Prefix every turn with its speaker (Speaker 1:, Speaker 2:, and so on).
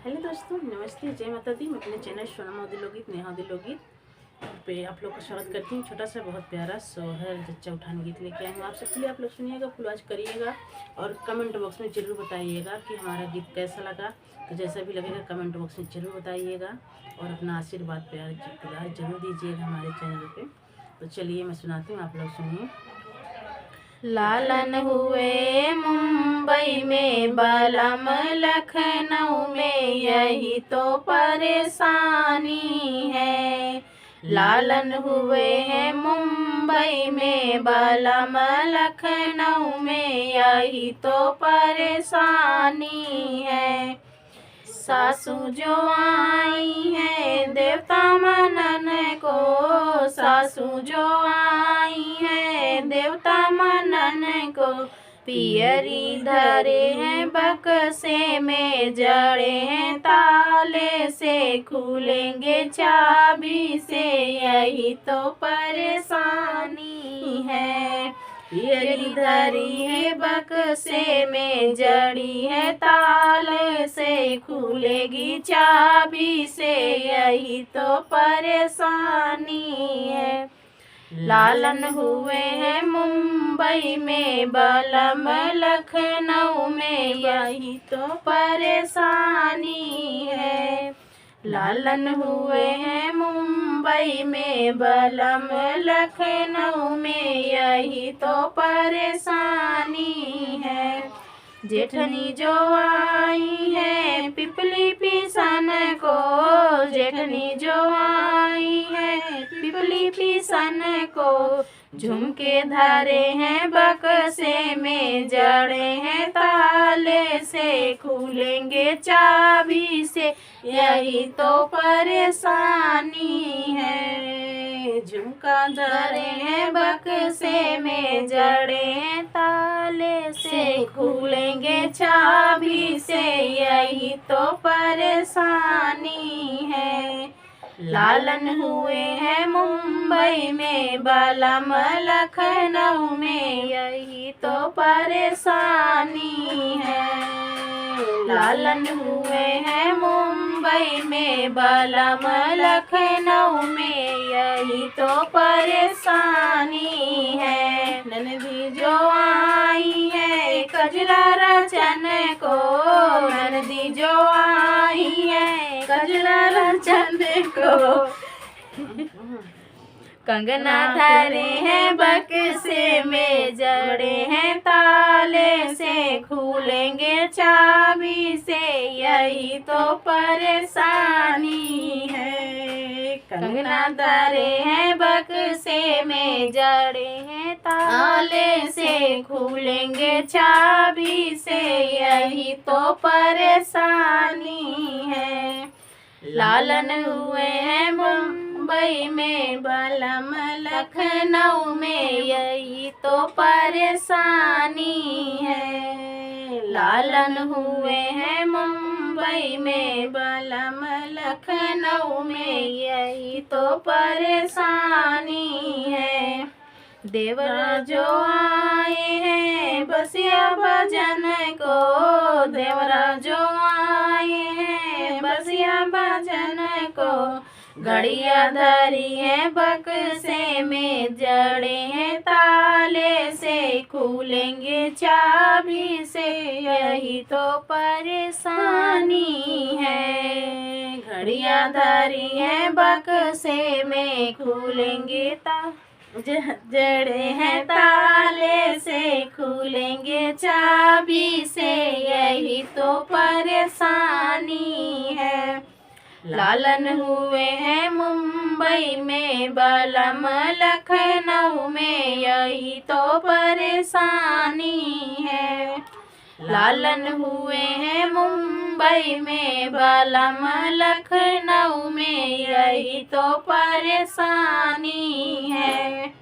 Speaker 1: Hello दोस्तों, नमस्ते, जय माता दी। मैं अपने चैनल सोनम मोदी लोकगीत नेहा दी लोकगीत पे आप लोग का स्वागत करती हूँ। छोटा सा बहुत प्यारा सोहर जच्चा उठान गीत लेके आई हूँ आप सबके लिए। आप लोग सुनिएगा, फुल वॉच करिएगा और कमेंट बॉक्स में ज़रूर बताइएगा कि हमारा गीत कैसा लगा। तो जैसा भी लगेगा कमेंट बॉक्स में ज़रूर बताइएगा और अपना आशीर्वाद प्यार जरूर दीजिएगा हमारे चैनल पर। तो चलिए मैं सुनाती हूँ, आप लोग सुनिए।
Speaker 2: लालन हुए मुंबई में, बलम लखनऊ में, यही तो परेशानी है। लालन हुए हैं मुंबई में, बलम लखनऊ में, यही तो परेशानी है। सासू जो आई है देवता मनन को, सासू जो आई है देवता मनन को, पियरी धरे हैं बक्से में, जड़े हैं ताले से, खुलेंगे चाबी से, यही तो परेशानी है। पियरी धरी है बक्से में, जड़ी है ताले से, खुलेगी चाबी से, यही तो परेशानी है। लालन हुए हैं मुंबई में, बलम लखनऊ में, यही तो परेशानी है। लालन हुए हैं मुंबई में, बलम लखनऊ में, यही तो परेशानी है। जेठनी जो आई है पिपली पिसन को, जेठनी जो आई है पिपली पिसन को, झुमके धरे हैं बक्से में, जड़े हैं ताले से, खुलेंगे चाबी से, यही तो परेशानी है। झुमका धरे हैं बक्से में, जड़े हैं ताले से, खुलेंगे चाबी से, यही तो परेशानी है। लालन हुए हैं मुंबई में, बलम लखनऊ में, यही तो परेशानी है। लालन हुए हैं मुंबई में, बलम लखनऊ में, यही तो परेशानी है। ननदी जो आई है कजरा रचन को, ननदी जो आई है कजरा रचन को, कंगना धरे हैं बक्से में, जड़े हैं ताले से, खुलेंगे चाबी से, यही तो परेशानी है। कंगना धरे हैं बक्से में, जड़े हैं ताले से, खुलेंगे चाबी से, यही तो परेशानी है। लालन हुए हैं मुंबई में, बलम लखनऊ में, यही तो परेशानी है। लालन हुए हैं मुंबई में, बलम लखनऊ में, यही तो परेशानी है। देवरा जो आए हैं बसिया भजन को, देवरा जो आए हैं बसिया भजन को, घड़िया धरी है बक्से में, जड़े हैं ताले से, खुलेंगे चाबी से, यही तो परेशानी है। घड़िया धरी है बक्से में, खुलेंगे जड़े हैं ताले से, खुलेंगे चाबी से, यही तो परेशानी है। लालन हुए हैं मुंबई में, बलम लखनऊ में, यही तो परेशानी है। लालन हुए हैं मुंबई में, बलम लखनऊ में, यही तो परेशानी है।